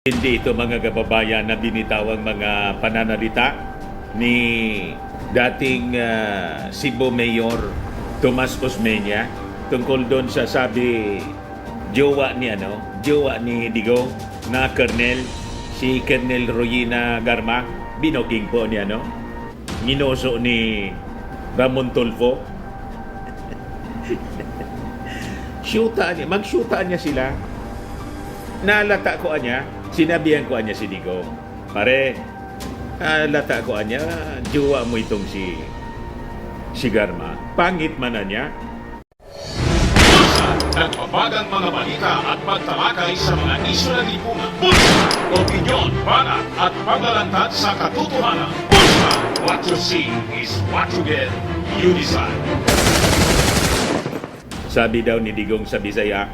Hindi ito mga kababayan na binitawang mga pananalita ni dating Cebu Mayor Tomas Osmeña tungkol doon sa sabi jowa ni Digong na Colonel, si Colonel Royina Garma, binoking po ni nginoso ni Ramon Tulfo. Mag-shoota niya sila. Nalata ko niya, sinabihan ko niya si Digong. Pare, lata ko niya, jowa mo itong si Garma. Pangit man na niya. Nagpapagang mga balita at pagtalakay sa mga isyu na lipunan. Pulsa, opinyon, banat at paglalantad sa katotohanan. Pulsa, what you see is what you get. You decide. Sabi daw ni Digong sa Bisaya,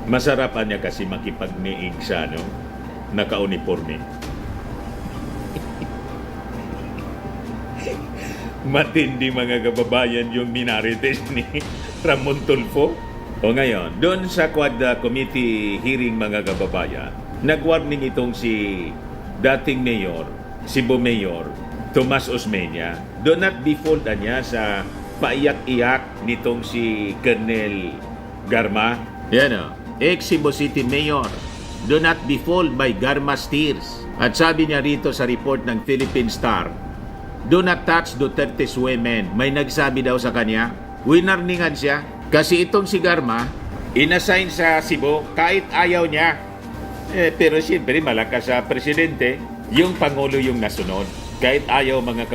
masarapan niya kasi makipagniig sa naka-uniforme. Matindi mga kababayan yung minarites ni Ramon Tulfo. O ngayon, doon sa Quad Committee hearing mga kababayan, nag-warning itong si dating mayor, Cebu Mayor, Tomas Osmeña, do not default niya sa paiyak-iyak nitong si Colonel Garma. Yan ex-Cebu City Mayor, do not be fooled by Garma's tears. At sabi niya rito sa report ng Philippine Star, do not touch Duterte's women. May nagsabi daw sa kanya, winarningan siya. Kasi itong si Garma, inassign sa Cebu kahit ayaw niya. Pero siyempre malakas sa presidente, yung Pangulo yung nasunod. Kahit ayaw mga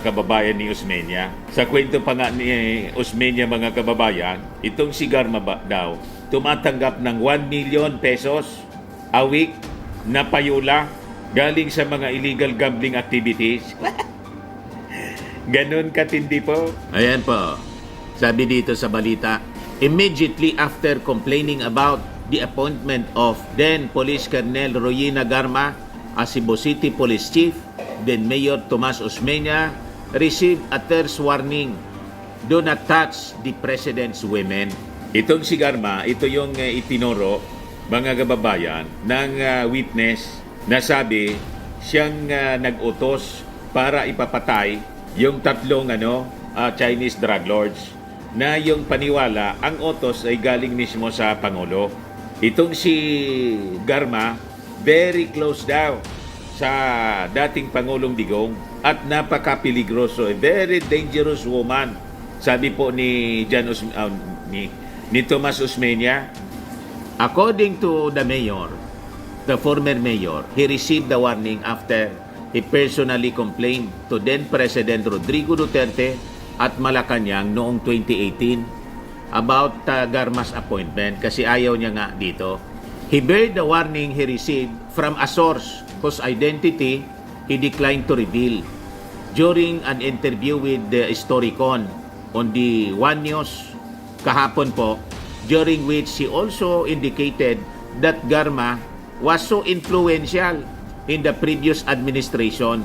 kababayan ni Osmeña. Sa kwento pa nga ni Osmeña mga kababayan, itong si Garma daw, tumatanggap ng 1 million pesos a week na payula galing sa mga illegal gambling activities. Ganon katindi po. Ayan po. Sabi dito sa balita, immediately after complaining about the appointment of then Police Colonel Royina Garma as Cebu City Police Chief, then Mayor Tomas Osmeña received a terse warning, do not touch the President's women. Itong si Garma, ito yung itinuro mga kababayan ng witness na sabi siyang nag-utos para ipapatay yung tatlong Chinese drug lords na yung paniwala ang utos ay galing mismo sa Pangulo. Itong si Garma very close daw sa dating Pangulong Digong at napaka-peligroso, a very dangerous woman. Sabi po ni ni Tomas Osmeña, according to the mayor, the former mayor, he received the warning after he personally complained to then President Rodrigo Duterte at Malacanang noong 2018 about Garma's appointment kasi ayaw niya nga dito. He beard the warning he received from a source whose identity he declined to reveal during an interview with the Historicon on the One News kahapon po, during which he also indicated that Garma was so influential in the previous administration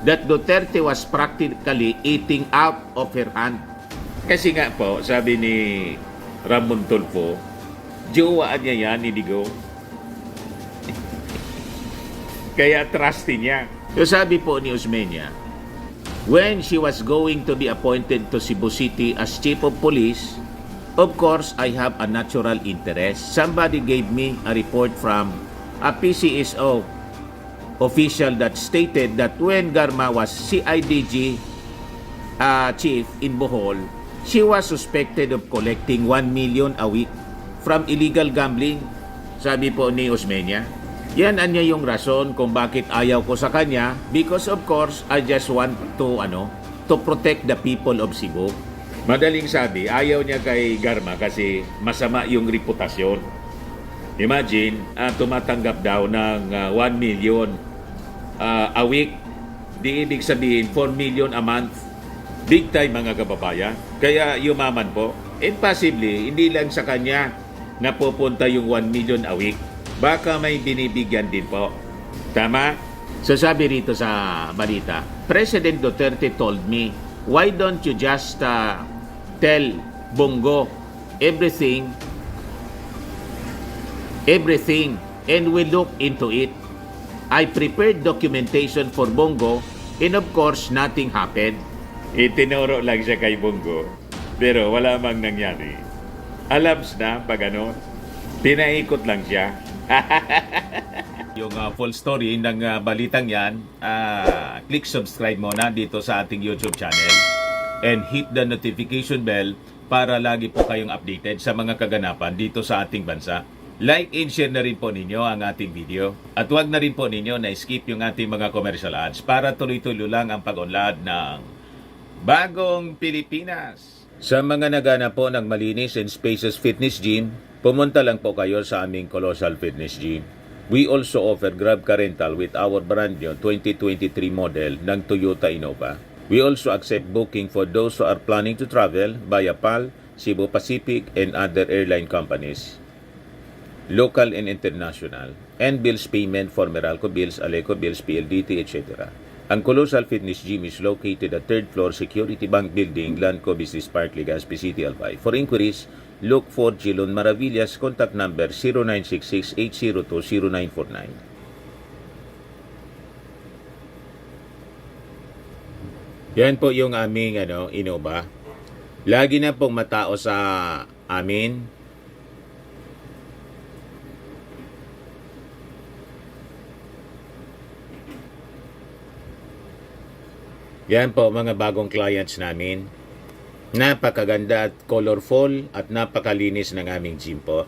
that Duterte was practically eating out of her hand. Kasi nga po, sabi ni Ramon Tulfo, jowaan niya yan ni Digong. Kaya trusty niya. So sabi po ni Osmeña, when she was going to be appointed to Cebu City as Chief of Police, of course, I have a natural interest. Somebody gave me a report from a PCSO official that stated that when Garma was CIDG chief in Bohol, she was suspected of collecting 1 million a week from illegal gambling. Sabi po ni Osmeña, yan anya yung rason kung bakit ayaw ko sa kanya, because of course I just want to protect the people of Cebu. Madaling sabi, ayaw niya kay Garma kasi masama yung reputasyon. Imagine, tumatanggap daw ng 1 million a week. Di ibig sabihin 4 million a month. Big time mga kababayan. Kaya yumaman po. And possibly, hindi lang sa kanya napupunta yung 1 million a week. Baka may binibigyan din po. Tama? So sabi rito sa balita, President Duterte told me, why don't you just tell Bongo everything and we look into it. I prepared documentation for Bongo and of course, nothing happened. Itinuro lang siya kay Bongo, pero wala mang nangyari. Alabs na pag ano, pinaikot lang siya. Yung full story ng balitang yan, click subscribe muna dito sa ating YouTube channel and hit the notification bell para lagi po kayong updated sa mga kaganapan dito sa ating bansa. Like and share na rin po ninyo ang ating video. At huwag na rin po ninyo na skip yung ating mga commercial ads para tuloy-tuloy lang ang pag-unlad ng Bagong Pilipinas. Sa mga nagana po ng malinis and spacious fitness gym, pumunta lang po kayo sa aming Colossal Fitness Gym. We also offer Grab Car Rental with our brand new 2023 model ng Toyota Innova. We also accept booking for those who are planning to travel via PAL, Cebu Pacific, and other airline companies, local and international, and bills payment for Meralco Bills, Aleco Bills, PLDT, etc. Ang Colossal Fitness Gym is located at 3rd floor Security Bank Building, Lanco Business Park, Legazpi City, Albay. For inquiries, look for Gilon Maravillas, contact number 0966-802-0949. Yan po yung aming Innova. Lagi na pong matao sa amin. Yan po mga bagong clients namin. Napakaganda at colorful at napakalinis ng aming gym po.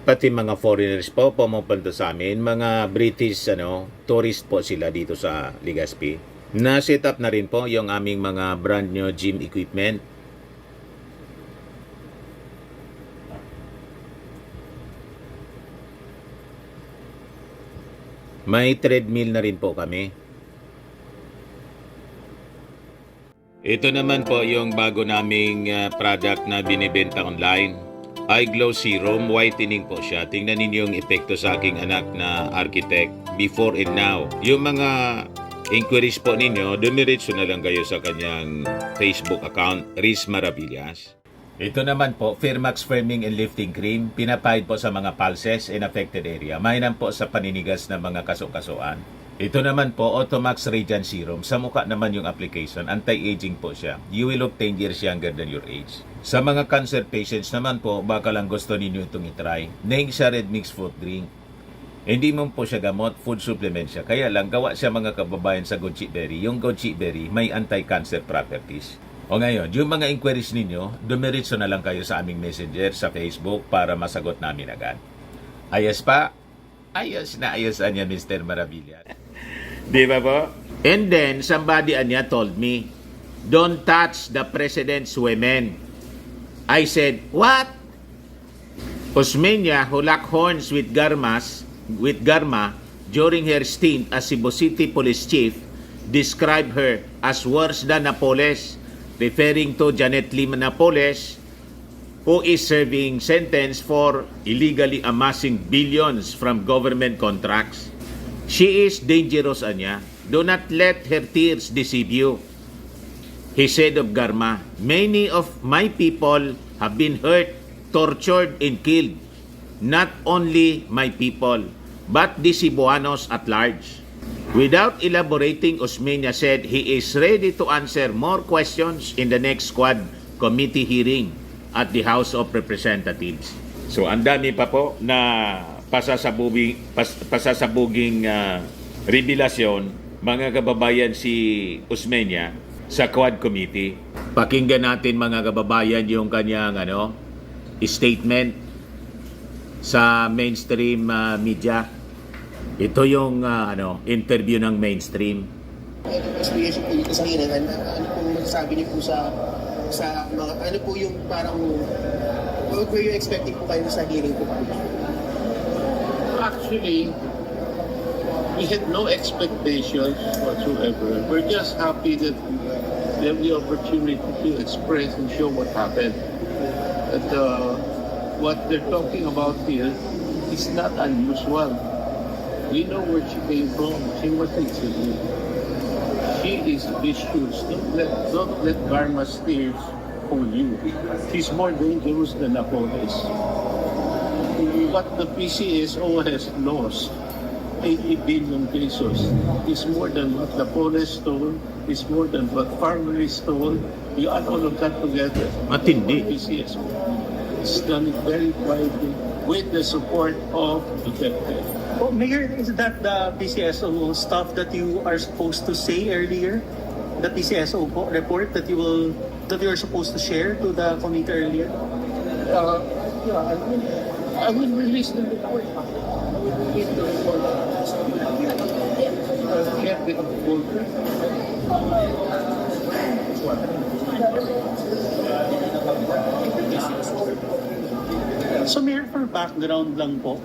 Pati mga foreigners po pumupunta sa amin, mga British tourist po sila dito sa Legazpi. Na-set up na rin po yung aming mga brand new gym equipment. May treadmill na rin po kami. Ito naman po yung bago naming product na binibenta online. Eye Glow Serum, whitening po siya. Tingnan ninyo yung epekto sa aking anak na architect before and now. Yung mga inquiries po ninyo, dumiretso na lang kayo sa kanyang Facebook account, Riz Maravillas. Ito naman po, Firmax Firming and Lifting Cream, pinapahid po sa mga pulses in affected area. Mainam po sa paninigas ng mga kasukasuan. Ito naman po, Automax Radiant Serum. Sa mukha naman yung application, anti-aging po siya. You will look 10 years younger than your age. Sa mga cancer patients naman po, baka lang gusto ninyo itong itry. Naing siya red mixed fruit drink. Hindi mo po siya gamot, food supplement siya. Kaya lang, gawa siya mga kababayan sa goji berry. Yung goji berry, may anti-cancer properties. O ngayon, yung mga inquiries ninyo, dumiritso na lang kayo sa aming messenger sa Facebook para masagot namin agad. Ayos pa? Ayos na ayos niya, Mr. Maravillas. Di ba po? And then, somebody niya told me, don't touch the president's women. I said, what? Osmeña, who locked horns with Garma during her stint as Cebu City Police Chief, described her as worse than Napoles, referring to Janet Lim Napoles, who is serving sentence for illegally amassing billions from government contracts. She is dangerous, anya. Do not let her tears deceive you. He said of Garma, many of my people have been hurt, tortured, and killed. Not only my people, but the Cebuanos at large. Without elaborating, Osmeña said he is ready to answer more questions in the next Squad Committee hearing at the House of Representatives. So, ang dami pa po na pasasabuging revelasyon, mga kababayan, si Osmeña sa Quad Committee. Pakinggan natin, mga kababayan, yung kanyang statement sa mainstream media. Ito yung interview ng mainstream. Experience po dito sa hearing, ano pong masasabi niyo po sa mga, ano po yung parang, what were you expecting po kayo sa hearing po? Actually, we had no expectations whatsoever. We're just happy that we have the opportunity to express and show what happened. That what they're talking about here is not unusual. We know where she came from. She was in Cebu. She is vicious. Don't let Garma's tears fool you. She's more dangerous than Napoles. what the PCSO has lost, 80 billion pesos, is more than what the forest stole, is more than what farmers stole. You add all of that together. Matindi. PCSO. It's done it very quietly with the support of Duterte. Oh, Mayor, is that the PCSO stuff that you are supposed to say earlier? The PCSO report that you are supposed to share to the committee earlier? Yeah, I will release the report. I will release the report. Kept it folder. So Mayor, for background lang po,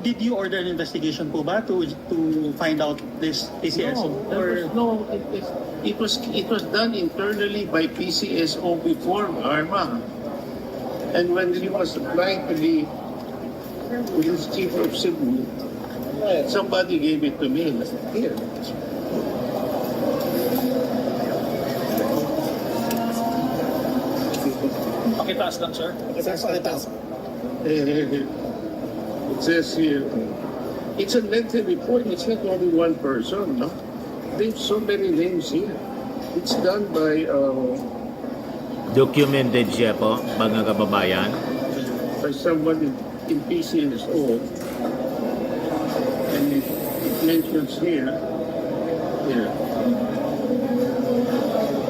did you order an investigation po ba to find out this PCSO? It was done internally by PCSO before Arma. And when he was applying to the police chief of Cebu, somebody gave it to me. And I said, here. Pakitaas lang, sir. It says here, it's a lengthy report. It's not only one person, no? There's so many names here. It's done by Documented siya po, mga kababayan. someone in PCSO. And it mentions here.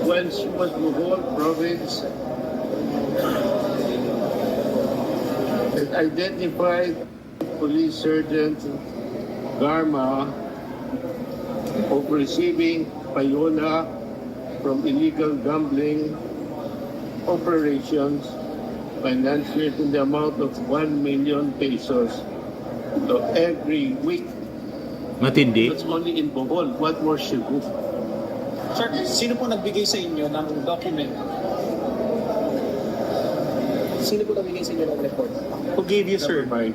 When she was Bohol province, it identified police sergeant Garma of receiving payona from illegal gambling operations financiers in the amount of 1 million pesos every week. Matindi. That's only in Bohol. What more Cebu? Sir, sino po nagbigay sa inyo ng document? Sino po nabigay sa inyo ng report? Who gave you, sir? Never mind.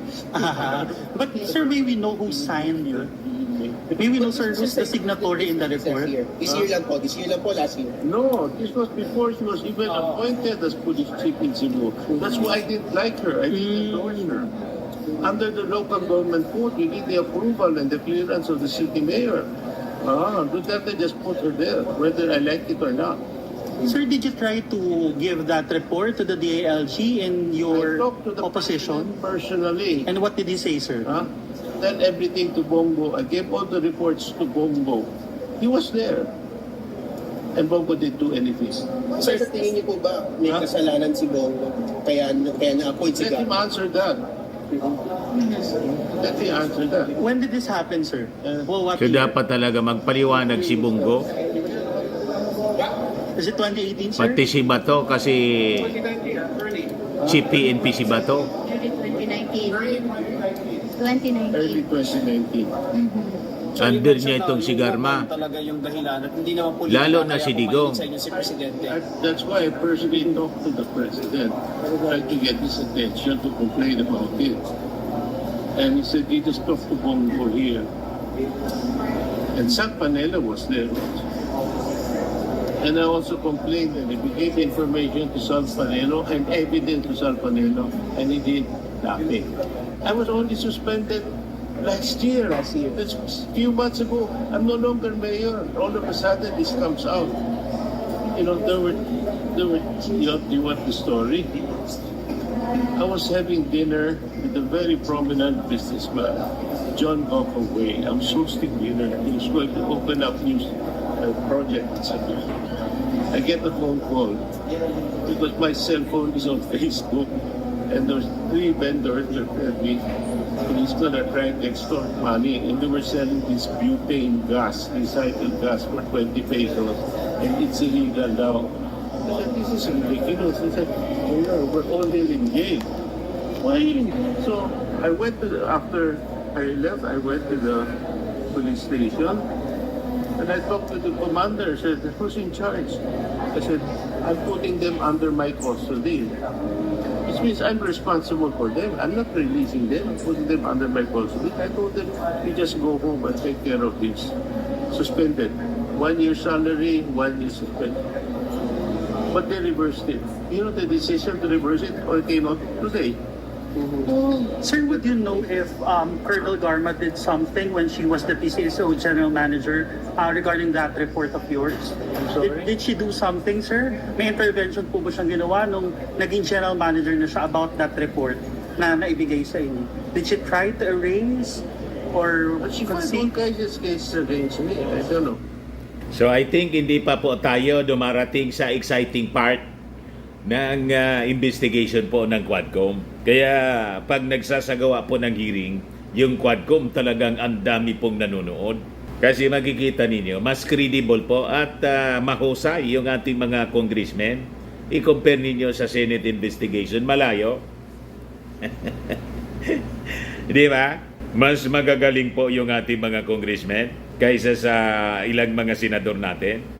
But sir, may we know who signed it? May we know, sir, who's the signatory in the report? This year lang po. This year lang po, last year. No, this was before she was even appointed as police chief in Cebu. That's why I didn't like her. I didn't endorse her. Under the local government code, you need the approval and the clearance of the city mayor. Duterte just put her there, whether I liked it or not. Sir, did you try to give that report to the DILG in I your talked to the opposition? personally. And what did he say, sir? Tell everything to Bongo. I gave all the reports to Bongo. He was there. And Bongo didn't do anything. Sir, sa tingin niyo po ba may kasalanan si Bongo? Kaya na-appoint si Let him Gama? answer that. Let him answer that. When did this happen, sir? Well, what So year? dapat talaga magpaliwanag si Bungo. Is it 2018, sir? Pati si Bato kasi Chief PNP si Bato. Early 2019. 2019. Early 2019. Under niya itong si Garma. Talaga yung dahilan at hindi naman po Lalo na si Digong. sa inyo si Presidente. That's why I personally talked to the president. I tried to get his attention to complain about it. And he said, he just talked to Bongo here. And San Panela was there. And I also complained that he gave information to Sal Panelo and evidence to Sal Panelo, and he did nothing. I was only suspended last year. That's a few months ago. I'm no longer mayor. All of a sudden, this comes out. You know, there were. Do you want the story? I was having dinner with a very prominent businessman, John Goffaway. I was hosting dinner. He was going to open up new projects. I get a phone call because my cell phone is on Facebook, and there's 3 vendors that tell me he's gonna try to extort money, and they were selling this butane gas, recycled gas for 20 pesos, and it's illegal now. I said, this is ridiculous. He said, we're all in jail. Why? So I went to after I left, I went to the police station. And I talked to the commander, said, who's in charge? I said, I'm putting them under my custody. Which means I'm responsible for them. I'm not releasing them, I'm putting them under my custody. I told them, you just go home and take care of this. Suspended. 1 year salary, 1 year suspended. But they reversed it. You know the decision to reverse it or came out today. Sir, would you know if Colonel Garma did something when she was the PCSO General Manager regarding that report of yours? sorry? Did she do something, sir? May intervention po ba siyang ginawa nung naging General Manager na siya about that report na naibigay sa inyo? Did she try to erase or But she filed all concede? cases against me. I don't know. So I think hindi pa po tayo dumarating sa exciting part ng investigation po ng Quadcom. Kaya pag nagsasagawa po ng hearing, yung Quadcom talagang ang dami pong nanonood. Kasi makikita ninyo, mas credible po at mahusay yung ating mga congressmen. I-compare ninyo sa Senate investigation, malayo. Di ba? Mas magagaling po yung ating mga congressmen kaysa sa ilang mga senador natin.